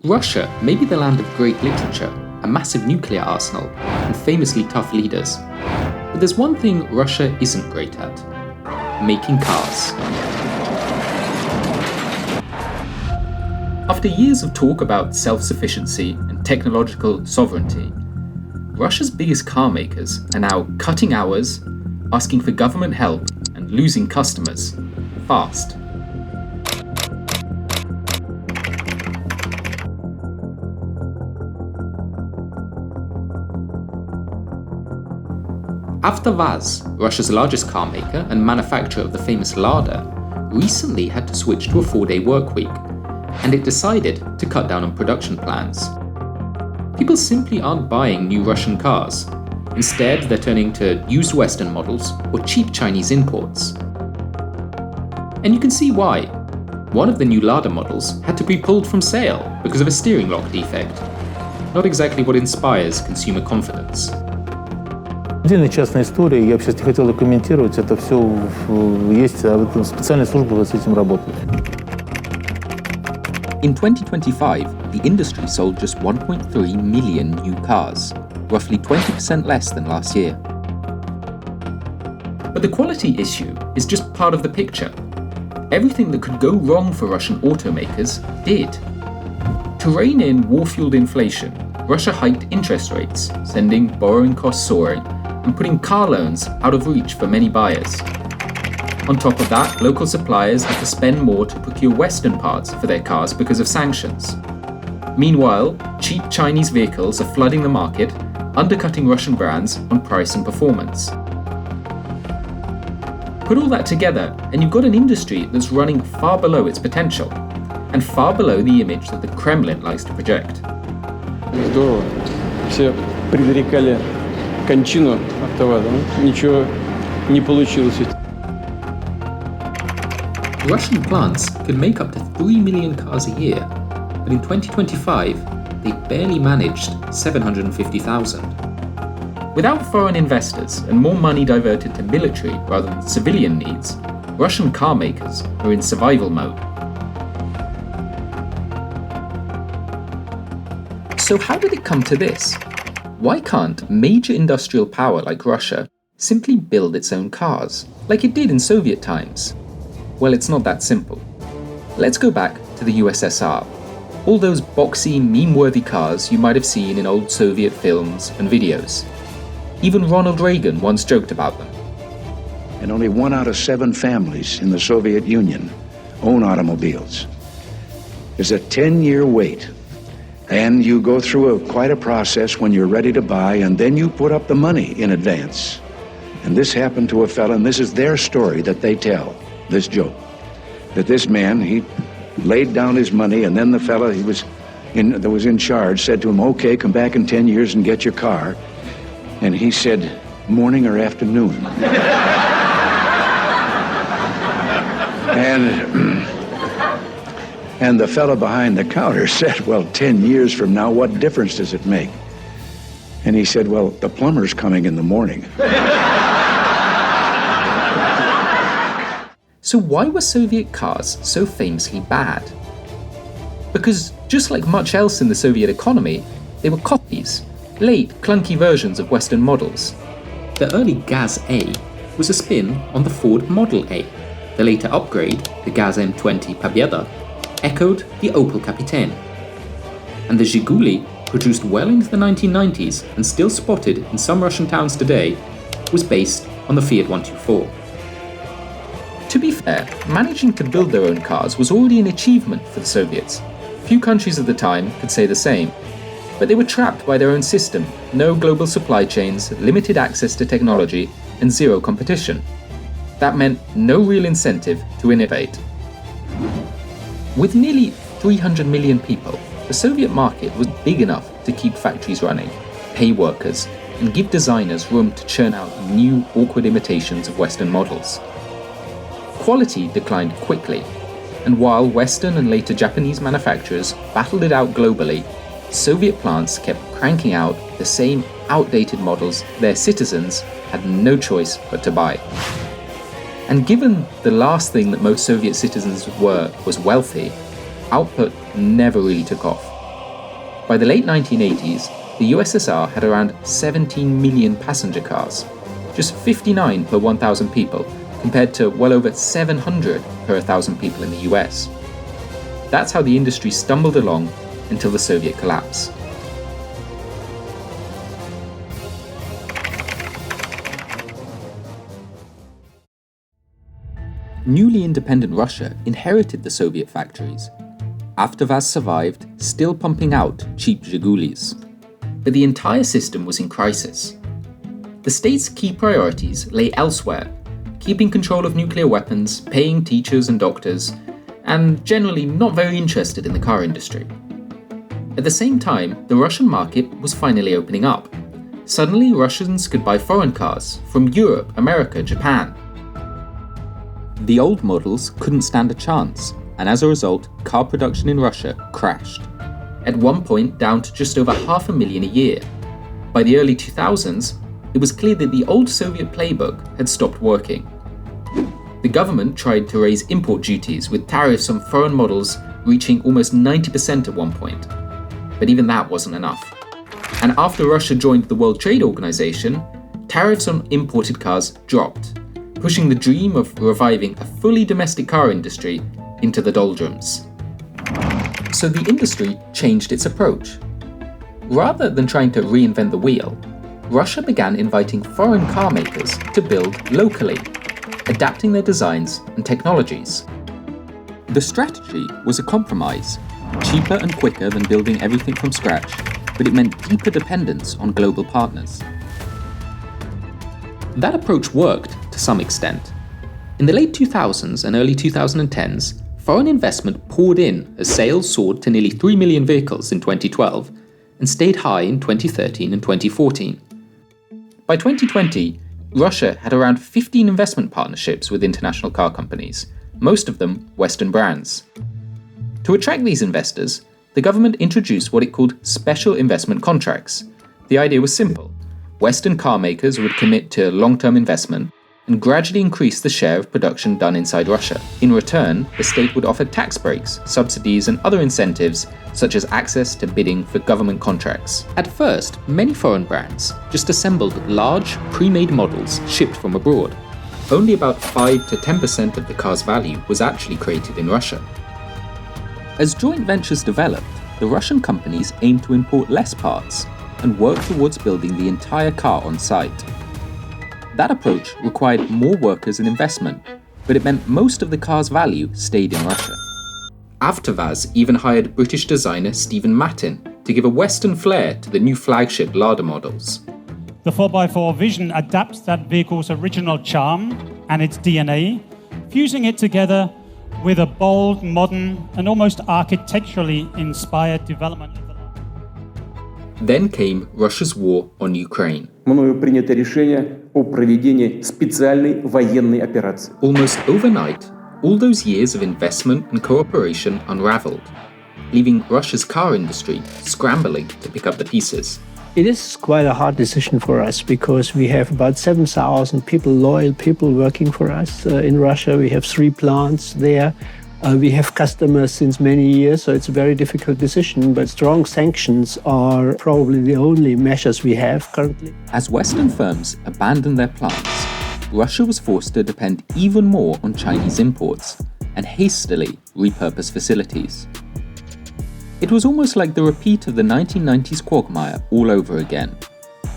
Russia may be the land of great literature, a massive nuclear arsenal, and famously tough leaders. But there's one thing Russia isn't great at: making cars. After years of talk about self-sufficiency and technological sovereignty, Russia's biggest car makers are now cutting hours, asking for government help, and losing customers fast. Avtovaz, Russia's largest car maker and manufacturer of the famous Lada, recently had to switch to a 4-day workweek, and it decided to cut down on production plans. People simply aren't buying new Russian cars. Instead, they're turning to used Western models or cheap Chinese imports. And you can see why. One of the new Lada models had to be pulled from sale because of a steering lock defect. Not exactly what inspires consumer confidence. Отдельная частная история, я бы сейчас не хотел комментировать, это все есть, специальные службы с этим работают. In 2025, the industry sold just 1.3 million new cars, roughly 20% less than last year. But the quality issue is just part of the picture. Everything that could go wrong for Russian automakers did. To rein in war-fueled inflation, Russia hiked interest rates, sending borrowing costs soaring and putting car loans out of reach for many buyers. On top of that, local suppliers had to spend more to procure Western parts for their cars because of sanctions. Meanwhile, cheap Chinese vehicles are flooding the market, undercutting Russian brands on price and performance. Put all that together, and you've got an industry that's running far below its potential, and far below the image that the Kremlin likes to project. Здорово. Все предрекали кончину АвтоВАЗа. Ничего не получилось. Russian plants could make up to 3 million cars a year, but in 2025, they barely managed 750,000. Without foreign investors and more money diverted to military rather than civilian needs, Russian car makers are in survival mode. So how did it come to this? Why can't major industrial power like Russia simply build its own cars, like it did in Soviet times? Well, it's not that simple. Let's go back to the USSR. All those boxy, meme-worthy cars you might have seen in old Soviet films and videos. Even Ronald Reagan once joked about them. And only 1 out of 7 families in the Soviet Union own automobiles. There's a 10-year wait. And you go through quite a process when you're ready to buy, and then you put up the money in advance. And this happened to a fella, and this is their story that they tell, this joke. That this man, he laid down his money, and then the fella that was in charge said to him, okay, come back in 10 years and get your car. And he said, morning or afternoon? And the fellow behind the counter said, well, 10 years from now, what difference does it make? And he said, well, the plumber's coming in the morning. So why were Soviet cars so famously bad? Because just like much else in the Soviet economy, they were copies, late, clunky versions of Western models. The early Gaz A was a spin on the Ford Model A. The later upgrade, the Gaz M20 Pobieda, echoed the Opel Kapitän. And the Zhiguli, produced well into the 1990s and still spotted in some Russian towns today, was based on the Fiat 124. To be fair, managing to build their own cars was already an achievement for the Soviets. Few countries at the time could say the same. But they were trapped by their own system, no global supply chains, limited access to technology, and zero competition. That meant no real incentive to innovate. With nearly 300 million people, the Soviet market was big enough to keep factories running, pay workers, and give designers room to churn out new, awkward imitations of Western models. Quality declined quickly, and while Western and later Japanese manufacturers battled it out globally, Soviet plants kept cranking out the same outdated models their citizens had no choice but to buy. And given the last thing that most Soviet citizens were was wealthy, output never really took off. By the late 1980s, the USSR had around 17 million passenger cars, just 59 per 1,000 people, compared to well over 700 per 1,000 people in the US. That's how the industry stumbled along until the Soviet collapse. Newly independent Russia inherited the Soviet factories. Avtovaz survived, still pumping out cheap Zhigulis. But the entire system was in crisis. The state's key priorities lay elsewhere, keeping control of nuclear weapons, paying teachers and doctors, and generally not very interested in the car industry. At the same time, the Russian market was finally opening up. Suddenly, Russians could buy foreign cars from Europe, America, Japan. The old models couldn't stand a chance, and as a result, car production in Russia crashed. At one point down to just over 500,000 a year. By the early 2000s, it was clear that the old Soviet playbook had stopped working. The government tried to raise import duties with tariffs on foreign models reaching almost 90% at one point. But even that wasn't enough. And after Russia joined the World Trade Organization, tariffs on imported cars dropped, pushing the dream of reviving a fully domestic car industry into the doldrums. So the industry changed its approach. Rather than trying to reinvent the wheel, Russia began inviting foreign car makers to build locally, adapting their designs and technologies. The strategy was a compromise, cheaper and quicker than building everything from scratch, but it meant deeper dependence on global partners. That approach worked to some extent. In the late 2000s and early 2010s, foreign investment poured in as sales soared to nearly 3 million vehicles in 2012 and stayed high in 2013 and 2014. By 2020, Russia had around 15 investment partnerships with international car companies, most of them Western brands. To attract these investors, the government introduced what it called special investment contracts. The idea was simple. Western car makers would commit to long-term investment and gradually increase the share of production done inside Russia. In return, the state would offer tax breaks, subsidies, and other incentives, such as access to bidding for government contracts. At first, many foreign brands just assembled large, pre-made models shipped from abroad. Only about 5 to 10% of the car's value was actually created in Russia. As joint ventures developed, the Russian companies aimed to import less parts and work towards building the entire car on site. That approach required more workers and investment, but it meant most of the car's value stayed in Russia. Avtovaz even hired British designer Stephen Mattin to give a Western flair to the new flagship Lada models. The 4x4 Vision adapts that vehicle's original charm and its DNA, fusing it together with a bold, modern, and almost architecturally inspired development. Then came Russia's war on Ukraine. Мною принято решение о проведении специальной военной операции. Almost overnight, all those years of investment and cooperation unraveled, leaving Russia's car industry scrambling to pick up the pieces. It is quite a hard decision for us because we have about 7,000 people, loyal people working for us in Russia. We have 3 plants there. We have customers since many years, so it's a very difficult decision, but strong sanctions are probably the only measures we have currently. As Western firms abandoned their plants, Russia was forced to depend even more on Chinese imports and hastily repurpose facilities. It was almost like the repeat of the 1990s quagmire all over again.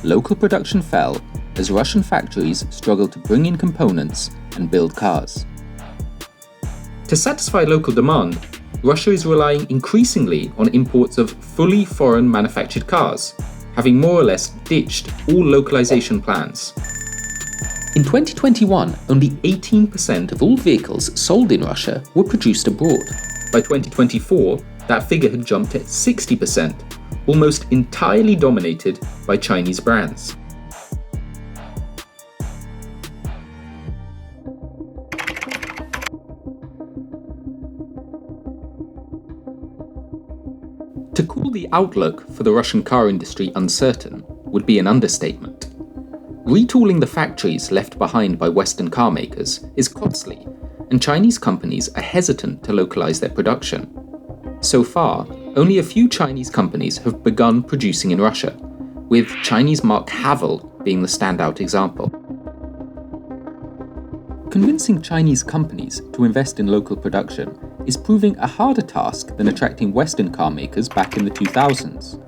Local production fell as Russian factories struggled to bring in components and build cars. To satisfy local demand, Russia is relying increasingly on imports of fully foreign manufactured cars, having more or less ditched all localization plans. In 2021, only 18% of all vehicles sold in Russia were produced abroad. By 2024, that figure had jumped to 60%, almost entirely dominated by Chinese brands. To call the outlook for the Russian car industry uncertain would be an understatement. Retooling the factories left behind by Western car makers is costly, and Chinese companies are hesitant to localize their production. So far, only a few Chinese companies have begun producing in Russia, with Chinese marque Haval being the standout example. Convincing Chinese companies to invest in local production is proving a harder task than attracting Western car makers back in the 2000s.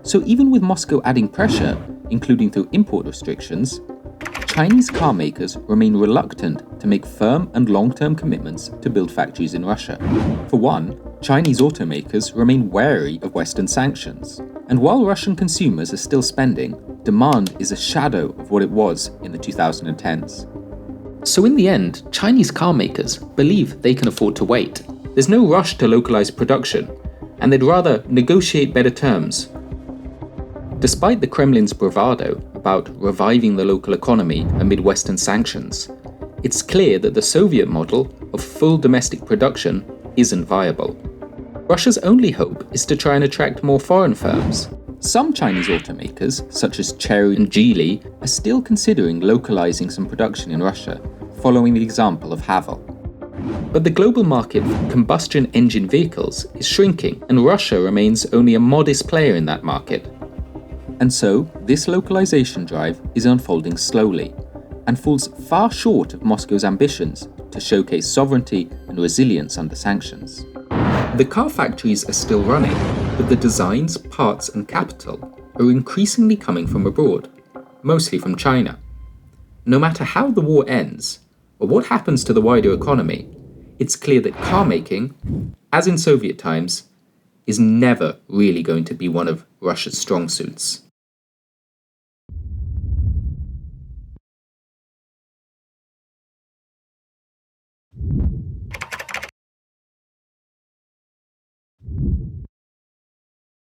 So even with Moscow adding pressure, including through import restrictions, Chinese car makers remain reluctant to make firm and long-term commitments to build factories in Russia. For one, Chinese automakers remain wary of Western sanctions. And while Russian consumers are still spending, demand is a shadow of what it was in the 2010s. So in the end, Chinese car makers believe they can afford to wait. There's no rush to localize production, and they'd rather negotiate better terms. Despite the Kremlin's bravado about reviving the local economy amid Western sanctions, it's clear that the Soviet model of full domestic production isn't viable. Russia's only hope is to try and attract more foreign firms. Some Chinese automakers, such as Chery and Geely, are still considering localizing some production in Russia, following the example of Haval. But the global market for combustion engine vehicles is shrinking, and Russia remains only a modest player in that market. And so, this localization drive is unfolding slowly, and falls far short of Moscow's ambitions to showcase sovereignty and resilience under sanctions. The car factories are still running, but the designs, parts, and capital are increasingly coming from abroad, mostly from China. No matter how the war ends, or what happens to the wider economy, it's clear that car making, as in Soviet times, is never really going to be one of Russia's strong suits.